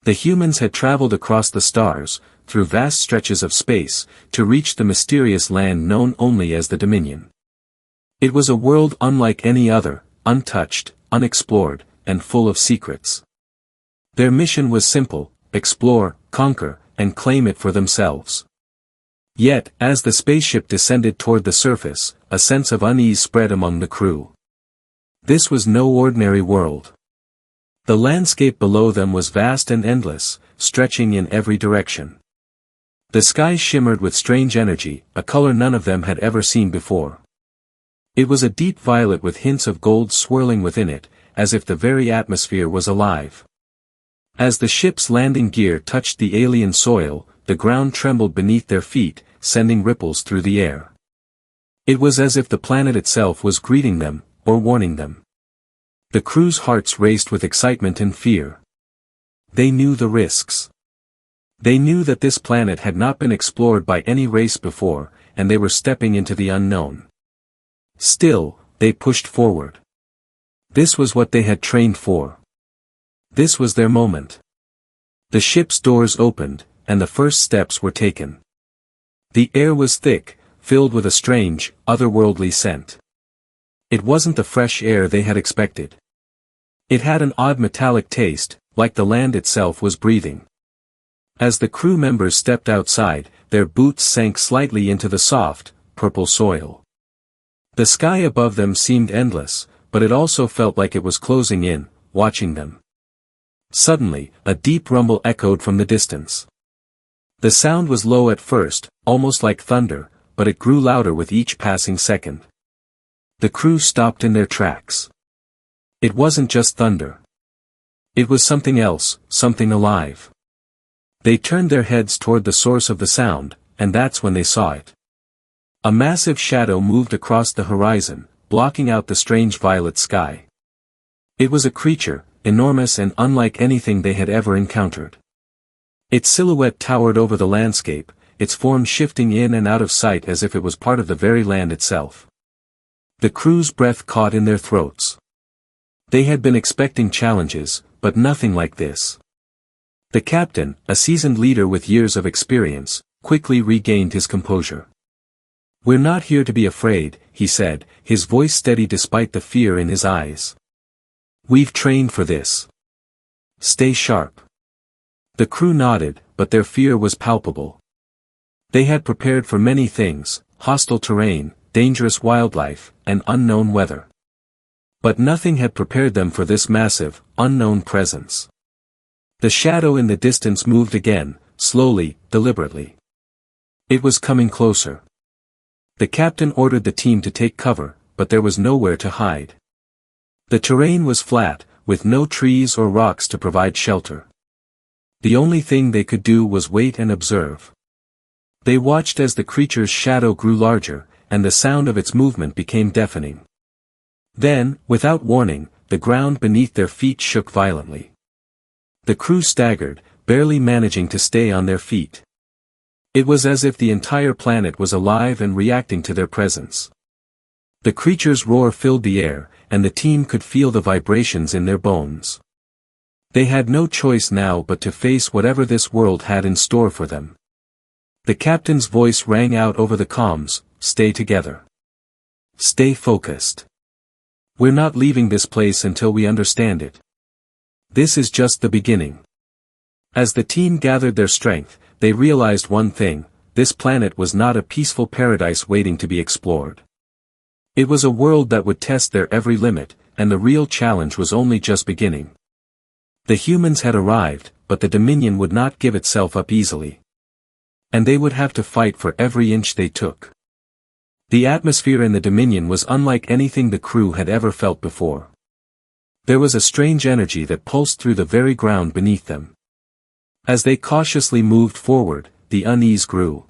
The humans had traveled across the stars, through vast stretches of space, to reach the mysterious land known only as the Dominion. It was a world unlike any other, untouched, unexplored, and full of secrets. Their mission was simple: explore, conquer, and claim it for themselves. Yet, as the spaceship descended toward the surface, a sense of unease spread among the crew. This was no ordinary world. The landscape below them was vast and endless, stretching in every direction. The sky shimmered with strange energy, a color none of them had ever seen before. It was a deep violet with hints of gold swirling within it, as if the very atmosphere was alive. As the ship's landing gear touched the alien soil, the ground trembled beneath their feet, sending ripples through the air. It was as if the planet itself was greeting them, or warning them. The crew's hearts raced with excitement and fear. They knew the risks. They knew that this planet had not been explored by any race before, and they were stepping into the unknown. Still, they pushed forward. This was what they had trained for. This was their moment. The ship's doors opened, and the first steps were taken. The air was thick, filled with a strange, otherworldly scent. It wasn't the fresh air they had expected. It had an odd metallic taste, like the land itself was breathing. As the crew members stepped outside, their boots sank slightly into the soft, purple soil. The sky above them seemed endless, but it also felt like it was closing in, watching them. Suddenly, a deep rumble echoed from the distance. The sound was low at first, almost like thunder, but it grew louder with each passing second. The crew stopped in their tracks. It wasn't just thunder. It was something else, something alive. They turned their heads toward the source of the sound, and that's when they saw it. A massive shadow moved across the horizon, blocking out the strange violet sky. It was a creature, enormous and unlike anything they had ever encountered. Its silhouette towered over the landscape, its form shifting in and out of sight as if it was part of the very land itself. The crew's breath caught in their throats. They had been expecting challenges, but nothing like this. The captain, a seasoned leader with years of experience, quickly regained his composure. "We're not here to be afraid," he said, his voice steady despite the fear in his eyes. "We've trained for this. Stay sharp." The crew nodded, but their fear was palpable. They had prepared for many things: hostile terrain, dangerous wildlife, and unknown weather. But nothing had prepared them for this massive, unknown presence. The shadow in the distance moved again, slowly, deliberately. It was coming closer. The captain ordered the team to take cover, but there was nowhere to hide. The terrain was flat, with no trees or rocks to provide shelter. The only thing they could do was wait and observe. They watched as the creature's shadow grew larger, and the sound of its movement became deafening. Then, without warning, the ground beneath their feet shook violently. The crew staggered, barely managing to stay on their feet. It was as if the entire planet was alive and reacting to their presence. The creature's roar filled the air, and the team could feel the vibrations in their bones. They had no choice now but to face whatever this world had in store for them. The captain's voice rang out over the comms, "Stay together. Stay focused. We're not leaving this place until we understand it. This is just the beginning." As the team gathered their strength, they realized one thing: this planet was not a peaceful paradise waiting to be explored. It was a world that would test their every limit, and the real challenge was only just beginning. The humans had arrived, but the Dominion would not give itself up easily. And they would have to fight for every inch they took. The atmosphere in the Dominion was unlike anything the crew had ever felt before. There was a strange energy that pulsed through the very ground beneath them. As they cautiously moved forward, the unease grew.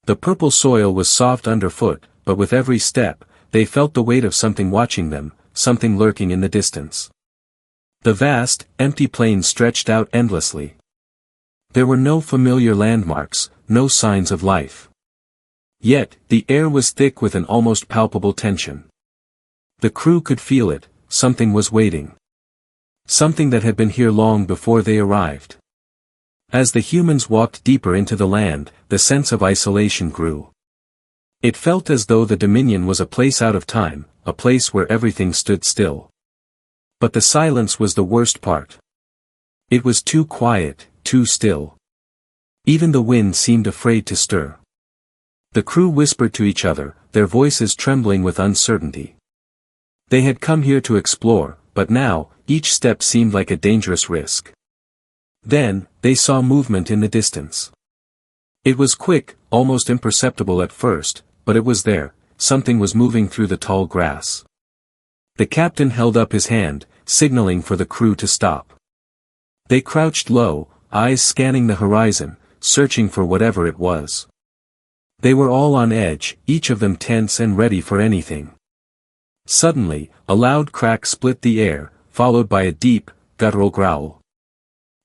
The purple soil was soft underfoot, but with every step, they felt the weight of something watching them, something lurking in the distance. The vast, empty plain stretched out endlessly. There were no familiar landmarks, no signs of life. Yet, the air was thick with an almost palpable tension. The crew could feel it: something was waiting. Something that had been here long before they arrived. As the humans walked deeper into the land, the sense of isolation grew. It felt as though the Dominion was a place out of time, a place where everything stood still. But the silence was the worst part. It was too quiet, too still. Even the wind seemed afraid to stir. The crew whispered to each other, their voices trembling with uncertainty. They had come here to explore, but now, each step seemed like a dangerous risk. Then, they saw movement in the distance. It was quick, almost imperceptible at first, but it was there, something was moving through the tall grass. The captain held up his hand, signaling for the crew to stop. They crouched low, eyes scanning the horizon, searching for whatever it was. They were all on edge, each of them tense and ready for anything. Suddenly, a loud crack split the air, followed by a deep, guttural growl.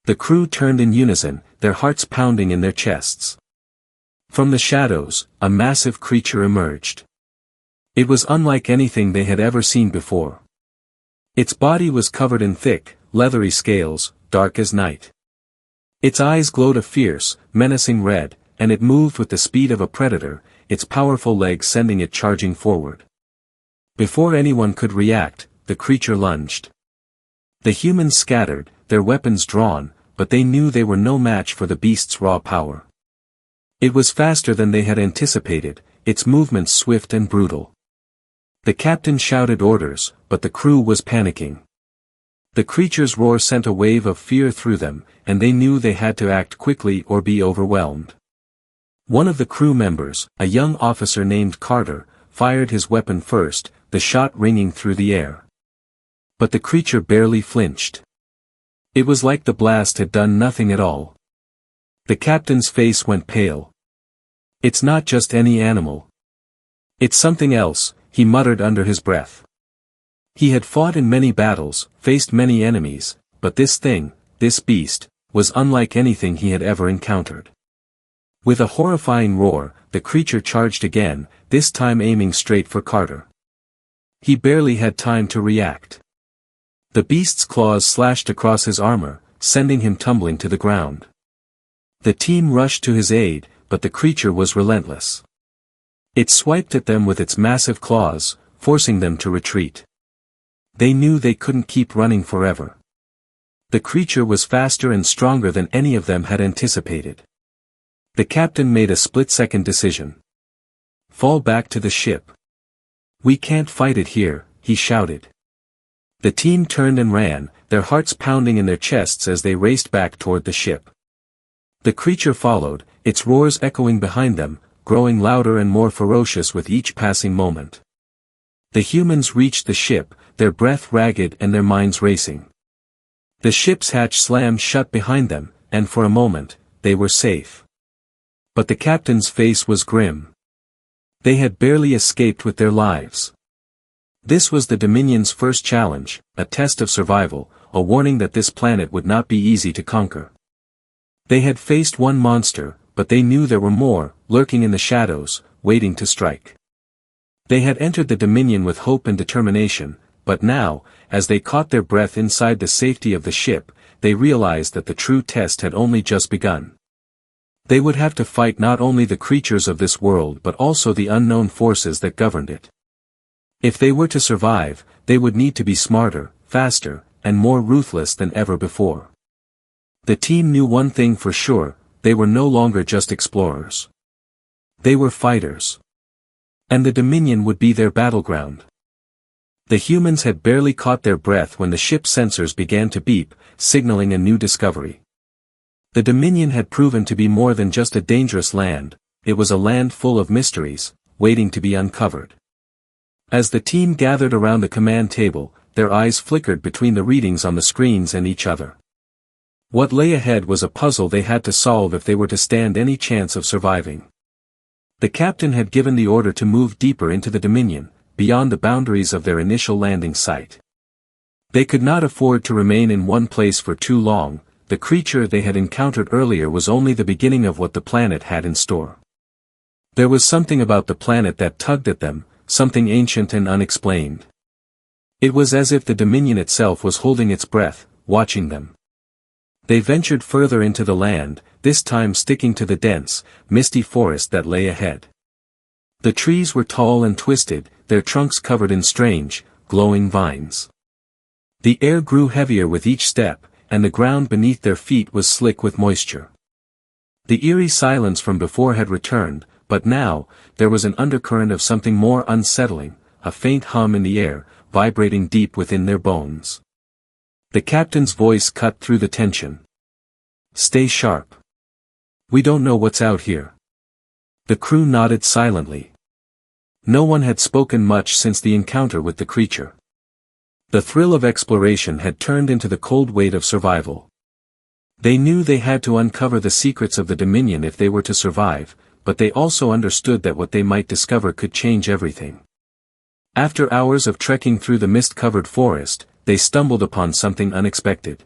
The crew turned in unison, their hearts pounding in their chests. From the shadows, a massive creature emerged. It was unlike anything they had ever seen before. Its body was covered in thick, leathery scales, dark as night. Its eyes glowed a fierce, menacing red, and it moved with the speed of a predator, its powerful legs sending it charging forward. Before anyone could react, the creature lunged. The humans scattered, their weapons drawn, but they knew they were no match for the beast's raw power. It was faster than they had anticipated, its movements swift and brutal. The captain shouted orders, but the crew was panicking. The creature's roar sent a wave of fear through them, and they knew they had to act quickly or be overwhelmed. One of the crew members, a young officer named Carter, fired his weapon first, the shot ringing through the air. But the creature barely flinched. It was like the blast had done nothing at all. The captain's face went pale. "It's not just any animal. It's something else," he muttered under his breath. He had fought in many battles, faced many enemies, but this thing, this beast, was unlike anything he had ever encountered. With a horrifying roar, the creature charged again, this time aiming straight for Carter. He barely had time to react. The beast's claws slashed across his armor, sending him tumbling to the ground. The team rushed to his aid, but the creature was relentless. It swiped at them with its massive claws, forcing them to retreat. They knew they couldn't keep running forever. The creature was faster and stronger than any of them had anticipated. The captain made a split-second decision. "Fall back to the ship. We can't fight it here," he shouted. The team turned and ran, their hearts pounding in their chests as they raced back toward the ship. The creature followed, its roars echoing behind them, growing louder and more ferocious with each passing moment. The humans reached the ship, their breath ragged and their minds racing. The ship's hatch slammed shut behind them, and for a moment, they were safe. But the captain's face was grim. They had barely escaped with their lives. This was the Dominion's first challenge, a test of survival, a warning that this planet would not be easy to conquer. They had faced one monster, but they knew there were more, lurking in the shadows, waiting to strike. They had entered the Dominion with hope and determination, but now, as they caught their breath inside the safety of the ship, they realized that the true test had only just begun. They would have to fight not only the creatures of this world but also the unknown forces that governed it. If they were to survive, they would need to be smarter, faster, and more ruthless than ever before. The team knew one thing for sure, they were no longer just explorers. They were fighters. And the Dominion would be their battleground. The humans had barely caught their breath when the ship's sensors began to beep, signaling a new discovery. The Dominion had proven to be more than just a dangerous land, it was a land full of mysteries, waiting to be uncovered. As the team gathered around the command table, their eyes flickered between the readings on the screens and each other. What lay ahead was a puzzle they had to solve if they were to stand any chance of surviving. The captain had given the order to move deeper into the Dominion, beyond the boundaries of their initial landing site. They could not afford to remain in one place for too long, the creature they had encountered earlier was only the beginning of what the planet had in store. There was something about the planet that tugged at them, something ancient and unexplained. It was as if the Dominion itself was holding its breath, watching them. They ventured further into the land, this time sticking to the dense, misty forest that lay ahead. The trees were tall and twisted, their trunks covered in strange, glowing vines. The air grew heavier with each step, and the ground beneath their feet was slick with moisture. The eerie silence from before had returned, but now, there was an undercurrent of something more unsettling, a faint hum in the air, vibrating deep within their bones. The captain's voice cut through the tension. "Stay sharp. We don't know what's out here." The crew nodded silently. No one had spoken much since the encounter with the creature. The thrill of exploration had turned into the cold weight of survival. They knew they had to uncover the secrets of the Dominion if they were to survive, but they also understood that what they might discover could change everything. After hours of trekking through the mist-covered forest, they stumbled upon something unexpected.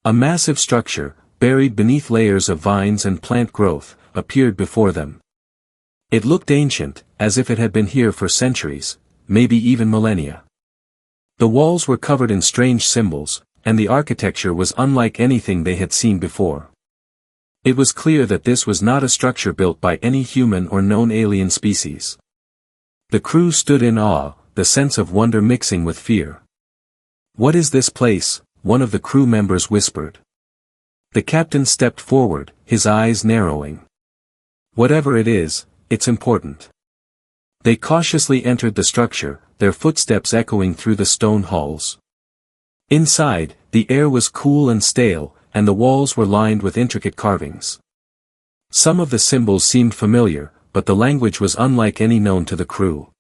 A massive structure, buried beneath layers of vines and plant growth, appeared before them. It looked ancient, as if it had been here for centuries, maybe even millennia. The walls were covered in strange symbols, and the architecture was unlike anything they had seen before. It was clear that this was not a structure built by any human or known alien species. The crew stood in awe, the sense of wonder mixing with fear. "What is this place?" one of the crew members whispered. The captain stepped forward, his eyes narrowing. "Whatever it is, it's important." They cautiously entered the structure, their footsteps echoing through the stone halls. Inside, the air was cool and stale, and the walls were lined with intricate carvings. Some of the symbols seemed familiar, but the language was unlike any known to the crew.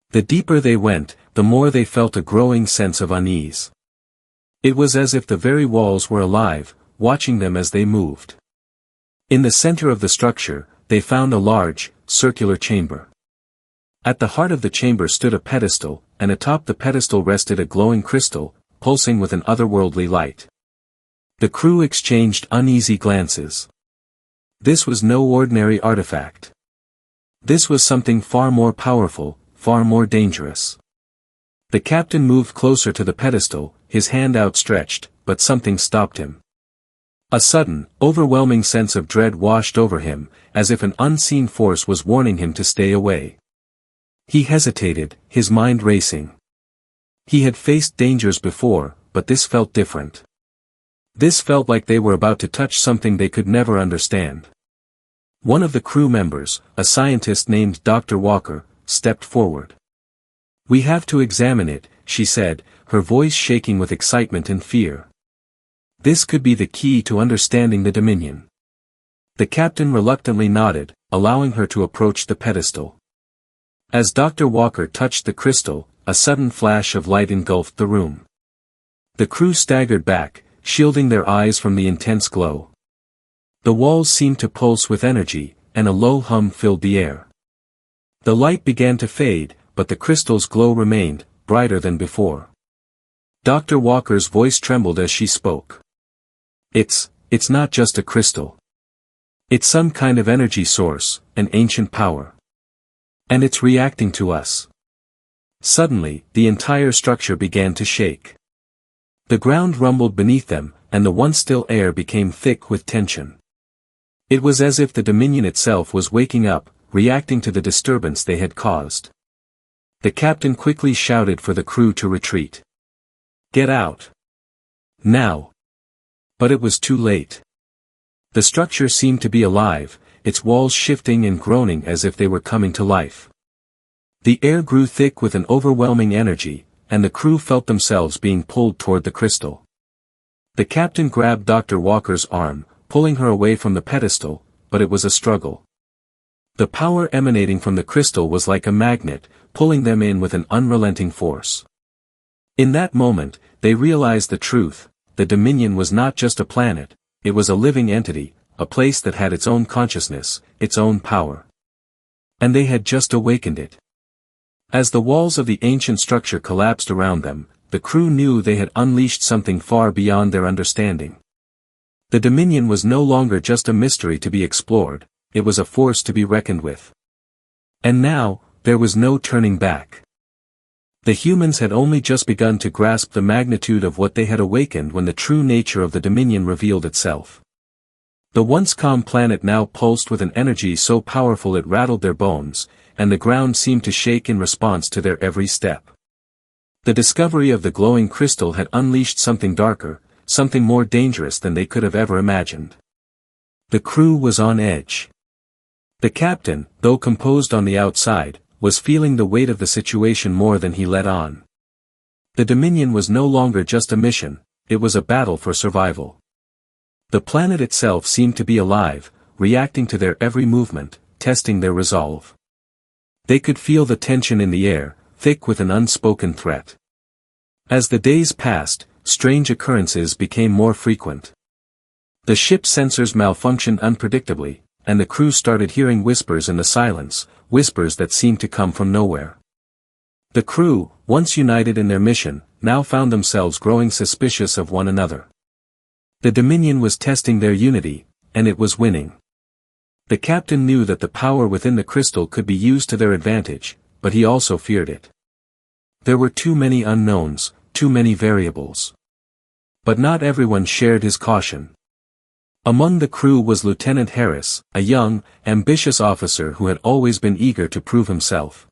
The deeper they went, the more they felt a growing sense of unease. It was as if the very walls were alive, watching them as they moved. In the center of the structure, they found a large, circular chamber. At the heart of the chamber stood a pedestal, and atop the pedestal rested a glowing crystal, pulsing with an otherworldly light. The crew exchanged uneasy glances. This was no ordinary artifact. This was something far more powerful, far more dangerous. The captain moved closer to the pedestal, his hand outstretched, but something stopped him. A sudden, overwhelming sense of dread washed over him, as if an unseen force was warning him to stay away. He hesitated, his mind racing. He had faced dangers before, but this felt different. This felt like they were about to touch something they could never understand. One of the crew members, a scientist named Dr. Walker, stepped forward. "We have to examine it," she said, her voice shaking with excitement and fear. This could be the key to understanding the Dominion. The captain reluctantly nodded, allowing her to approach the pedestal. As Dr. Walker touched the crystal, a sudden flash of light engulfed the room. The crew staggered back, shielding their eyes from the intense glow. The walls seemed to pulse with energy, and a low hum filled the air. The light began to fade, but the crystal's glow remained, brighter than before. Dr. Walker's voice trembled as she spoke. It's not just a crystal. It's some kind of energy source, an ancient power. And it's reacting to us." Suddenly, the entire structure began to shake. The ground rumbled beneath them, and the once still air became thick with tension. It was as if the Dominion itself was waking up, reacting to the disturbance they had caused. The captain quickly shouted for the crew to retreat. "Get out! Now!" But it was too late. The structure seemed to be alive, its walls shifting and groaning as if they were coming to life. The air grew thick with an overwhelming energy, and the crew felt themselves being pulled toward the crystal. The captain grabbed Dr. Walker's arm, pulling her away from the pedestal, but it was a struggle. The power emanating from the crystal was like a magnet, pulling them in with an unrelenting force. In that moment, they realized the truth: the Dominion was not just a planet, it was a living entity, a place that had its own consciousness, its own power. And they had just awakened it. As the walls of the ancient structure collapsed around them, the crew knew they had unleashed something far beyond their understanding. The Dominion was no longer just a mystery to be explored, it was a force to be reckoned with. And now, there was no turning back. The humans had only just begun to grasp the magnitude of what they had awakened when the true nature of the Dominion revealed itself. The once calm planet now pulsed with an energy so powerful it rattled their bones, and the ground seemed to shake in response to their every step. The discovery of the glowing crystal had unleashed something darker, something more dangerous than they could have ever imagined. The crew was on edge. The captain, though composed on the outside, was feeling the weight of the situation more than he let on. The Dominion was no longer just a mission, it was a battle for survival. The planet itself seemed to be alive, reacting to their every movement, testing their resolve. They could feel the tension in the air, thick with an unspoken threat. As the days passed, strange occurrences became more frequent. The ship's sensors malfunctioned unpredictably, and the crew started hearing whispers in the silence, whispers that seemed to come from nowhere. The crew, once united in their mission, now found themselves growing suspicious of one another. The Dominion was testing their unity, and it was winning. The captain knew that the power within the crystal could be used to their advantage, but he also feared it. There were too many unknowns, too many variables. But not everyone shared his caution. Among the crew was Lieutenant Harris, a young, ambitious officer who had always been eager to prove himself.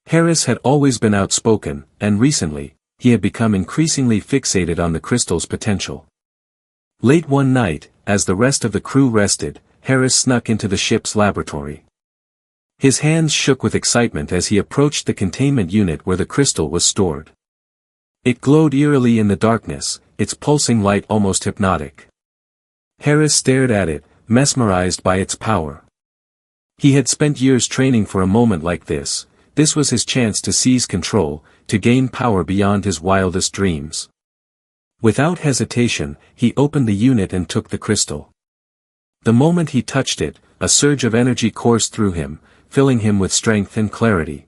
Harris had always been outspoken, and recently, he had become increasingly fixated on the crystal's potential. Late one night, as the rest of the crew rested, Harris snuck into the ship's laboratory. His hands shook with excitement as he approached the containment unit where the crystal was stored. It glowed eerily in the darkness, its pulsing light almost hypnotic. Harris stared at it, mesmerized by its power. He had spent years training for a moment like this. This was his chance to seize control, to gain power beyond his wildest dreams. Without hesitation, he opened the unit and took the crystal. The moment he touched it, a surge of energy coursed through him, filling him with strength and clarity.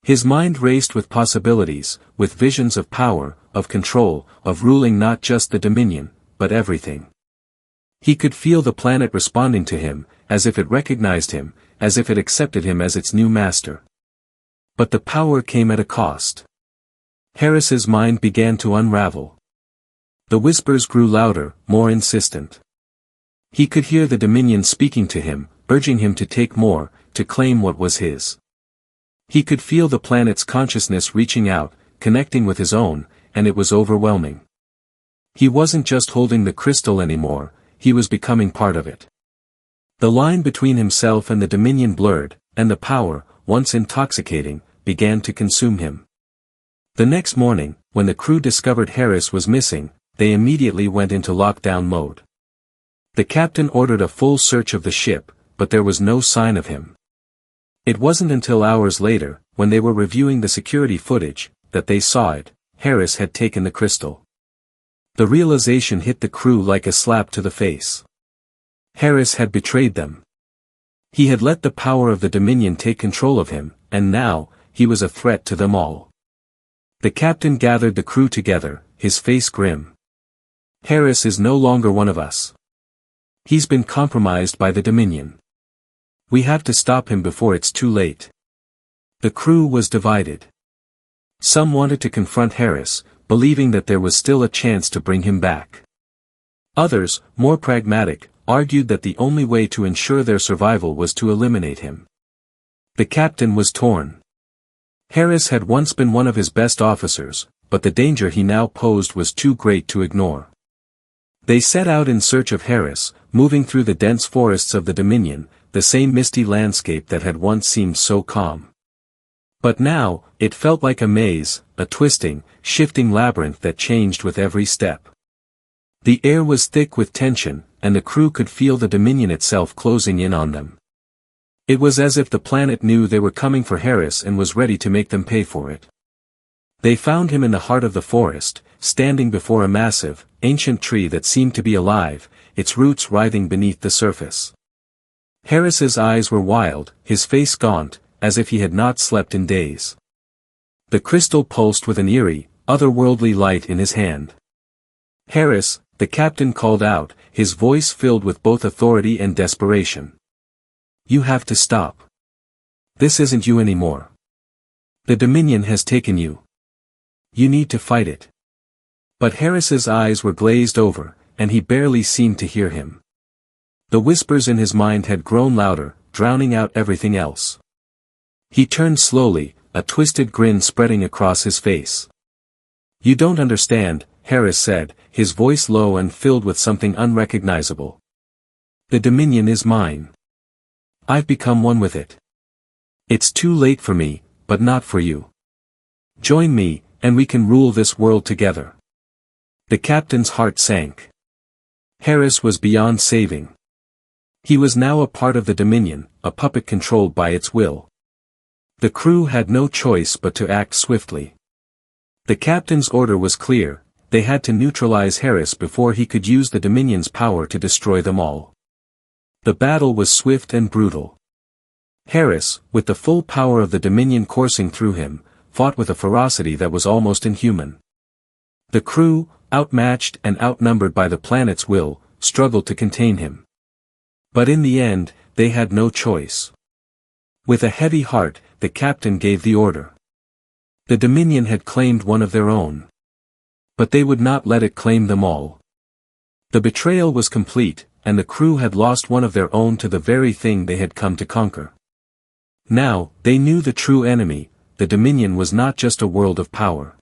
His mind raced with possibilities, with visions of power, of control, of ruling not just the Dominion, but everything. He could feel the planet responding to him, as if it recognized him, as if it accepted him as its new master. But the power came at a cost. Harris's mind began to unravel. The whispers grew louder, more insistent. He could hear the Dominion speaking to him, urging him to take more, to claim what was his. He could feel the planet's consciousness reaching out, connecting with his own, and it was overwhelming. He wasn't just holding the crystal anymore, he was becoming part of it. The line between himself and the Dominion blurred, and the power, once intoxicating, began to consume him. The next morning, when the crew discovered Harris was missing, they immediately went into lockdown mode. The captain ordered a full search of the ship, but there was no sign of him. It wasn't until hours later, when they were reviewing the security footage, that they saw it. Harris had taken the crystal. The realization hit the crew like a slap to the face. Harris had betrayed them. He had let the power of the Dominion take control of him, and now, he was a threat to them all. The captain gathered the crew together, his face grim. Harris is no longer one of us. He's been compromised by the Dominion. We have to stop him before it's too late. The crew was divided. Some wanted to confront Harris, believing that there was still a chance to bring him back. Others, more pragmatic, argued that the only way to ensure their survival was to eliminate him. The captain was torn. Harris had once been one of his best officers, but the danger he now posed was too great to ignore. They set out in search of Harris, moving through the dense forests of the Dominion, the same misty landscape that had once seemed so calm. But now, it felt like a maze, a twisting, shifting labyrinth that changed with every step. The air was thick with tension, and the crew could feel the Dominion itself closing in on them. It was as if the planet knew they were coming for Harris and was ready to make them pay for it. They found him in the heart of the forest, standing before a massive, ancient tree that seemed to be alive, its roots writhing beneath the surface. Harris's eyes were wild, his face gaunt, as if he had not slept in days. The crystal pulsed with an eerie, otherworldly light in his hand. "Harris," the captain called out, his voice filled with both authority and desperation. "You have to stop. This isn't you anymore. The Dominion has taken you. You need to fight it. But Harris's eyes were glazed over, and he barely seemed to hear him. The whispers in his mind had grown louder, drowning out everything else. He turned slowly, a twisted grin spreading across his face. You don't understand, Harris said, his voice low and filled with something unrecognizable. The Dominion is mine. I've become one with it. It's too late for me, but not for you. Join me, and we can rule this world together. The captain's heart sank. Harris was beyond saving. He was now a part of the Dominion, a puppet controlled by its will. The crew had no choice but to act swiftly. The captain's order was clear: they had to neutralize Harris before he could use the Dominion's power to destroy them all. The battle was swift and brutal. Harris, with the full power of the Dominion coursing through him, fought with a ferocity that was almost inhuman. The crew, outmatched and outnumbered by the planet's will, struggled to contain him. But in the end, they had no choice. With a heavy heart, the captain gave the order. The Dominion had claimed one of their own. But they would not let it claim them all. The betrayal was complete, and the crew had lost one of their own to the very thing they had come to conquer. Now, they knew the true enemy: the Dominion was not just a world of power.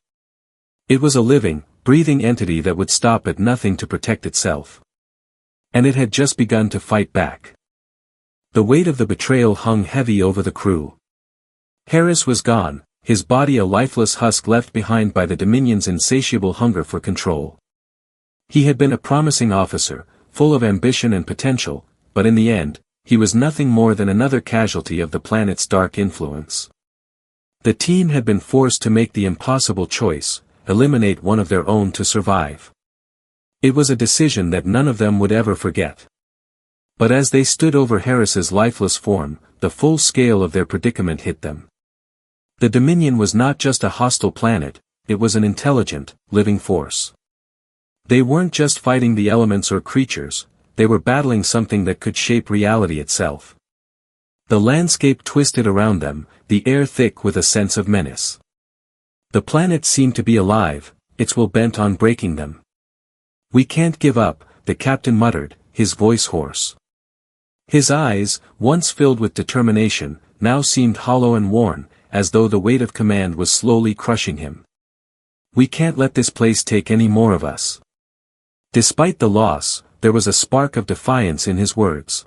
It was a living, breathing entity that would stop at nothing to protect itself. And it had just begun to fight back. The weight of the betrayal hung heavy over the crew. Harris was gone, his body a lifeless husk left behind by the Dominion's insatiable hunger for control. He had been a promising officer, full of ambition and potential, but in the end, he was nothing more than another casualty of the planet's dark influence. The team had been forced to make the impossible choice: eliminate one of their own to survive. It was a decision that none of them would ever forget. But as they stood over Harris's lifeless form, the full scale of their predicament hit them. The Dominion was not just a hostile planet, it was an intelligent, living force. They weren't just fighting the elements or creatures, they were battling something that could shape reality itself. The landscape twisted around them, the air thick with a sense of menace. The planet seemed to be alive, its will bent on breaking them. "We can't give up," the captain muttered, his voice hoarse. His eyes, once filled with determination, now seemed hollow and worn, as though the weight of command was slowly crushing him. "We can't let this place take any more of us." Despite the loss, there was a spark of defiance in his words.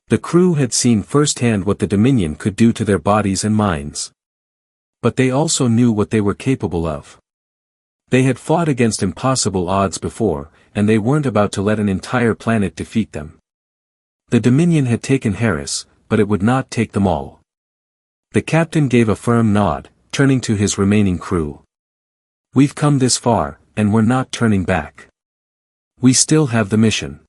The crew had seen firsthand what the Dominion could do to their bodies and minds. But they also knew what they were capable of. They had fought against impossible odds before, and they weren't about to let an entire planet defeat them. The Dominion had taken Harris, but it would not take them all. The captain gave a firm nod, turning to his remaining crew. "We've come this far, and we're not turning back. We still have the mission.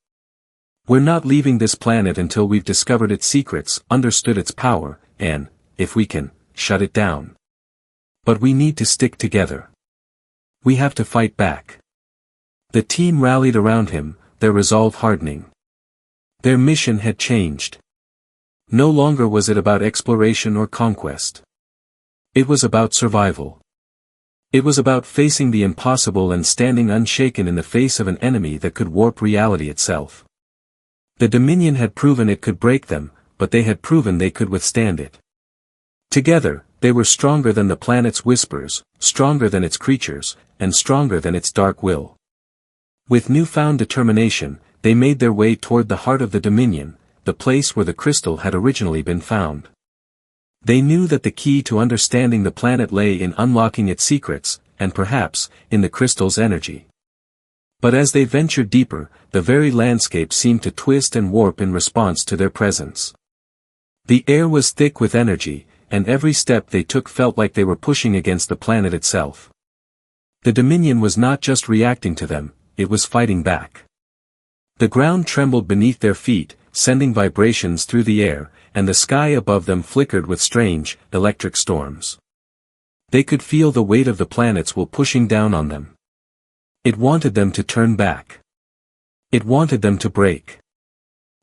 We're not leaving this planet until we've discovered its secrets, understood its power, and, if we can, shut it down. But we need to stick together. We have to fight back." The team rallied around him, their resolve hardening. Their mission had changed. No longer was it about exploration or conquest. It was about survival. It was about facing the impossible and standing unshaken in the face of an enemy that could warp reality itself. The Dominion had proven it could break them, but they had proven they could withstand it. Together, they were stronger than the planet's whispers, stronger than its creatures, and stronger than its dark will. With newfound determination, they made their way toward the heart of the Dominion, the place where the crystal had originally been found. They knew that the key to understanding the planet lay in unlocking its secrets, and perhaps, in the crystal's energy. But as they ventured deeper, the very landscape seemed to twist and warp in response to their presence. The air was thick with energy, and every step they took felt like they were pushing against the planet itself. The Dominion was not just reacting to them, it was fighting back. The ground trembled beneath their feet, sending vibrations through the air, and the sky above them flickered with strange, electric storms. They could feel the weight of the planet's will pushing down on them. It wanted them to turn back. It wanted them to break.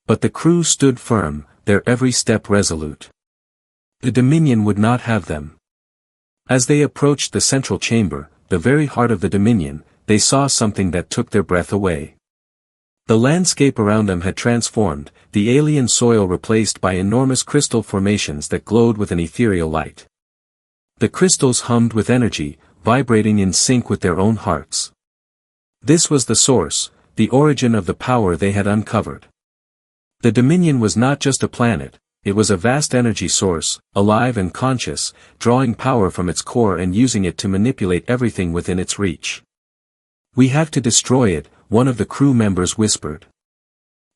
But the crew stood firm, their every step resolute. The Dominion would not have them. As they approached the central chamber, the very heart of the Dominion, they saw something that took their breath away. The landscape around them had transformed, the alien soil replaced by enormous crystal formations that glowed with an ethereal light. The crystals hummed with energy, vibrating in sync with their own hearts. This was the source, the origin of the power they had uncovered. The Dominion was not just a planet, it was a vast energy source, alive and conscious, drawing power from its core and using it to manipulate everything within its reach. "We have to destroy it," one of the crew members whispered.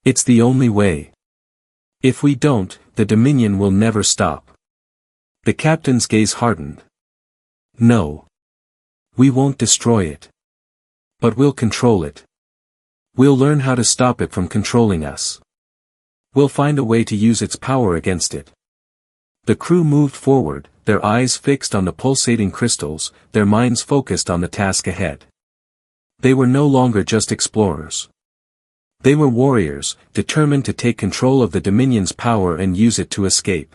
"It's the only way. If we don't, the Dominion will never stop." The captain's gaze hardened. "No. We won't destroy it. But we'll control it. We'll learn how to stop it from controlling us. We'll find a way to use its power against it." The crew moved forward, their eyes fixed on the pulsating crystals, their minds focused on the task ahead. They were no longer just explorers. They were warriors, determined to take control of the Dominion's power and use it to escape.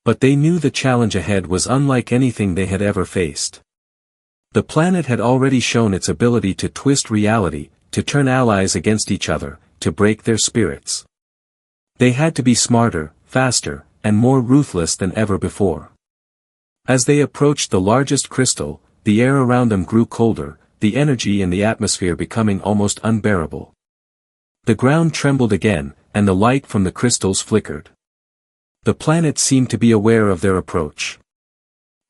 But they knew the challenge ahead was unlike anything they had ever faced. The planet had already shown its ability to twist reality, to turn allies against each other, to break their spirits. They had to be smarter, faster, and more ruthless than ever before. As they approached the largest crystal, the air around them grew colder, the energy in the atmosphere becoming almost unbearable. The ground trembled again, and the light from the crystals flickered. The planet seemed to be aware of their approach.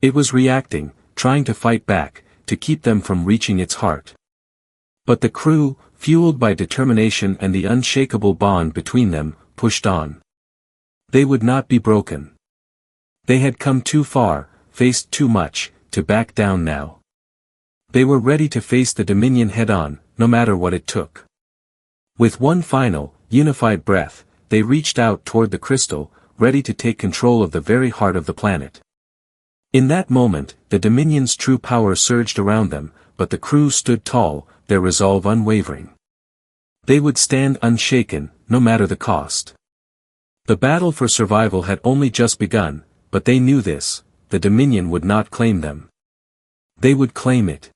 It was reacting, trying to fight back, to keep them from reaching its heart. But the crew, fueled by determination and the unshakable bond between them, pushed on. They would not be broken. They had come too far, faced too much, to back down now. They were ready to face the Dominion head-on, no matter what it took. With one final, unified breath, they reached out toward the crystal, ready to take control of the very heart of the planet. In that moment, the Dominion's true power surged around them, but the crew stood tall, their resolve unwavering. They would stand unshaken, no matter the cost. The battle for survival had only just begun, but they knew this: the Dominion would not claim them. They would claim it.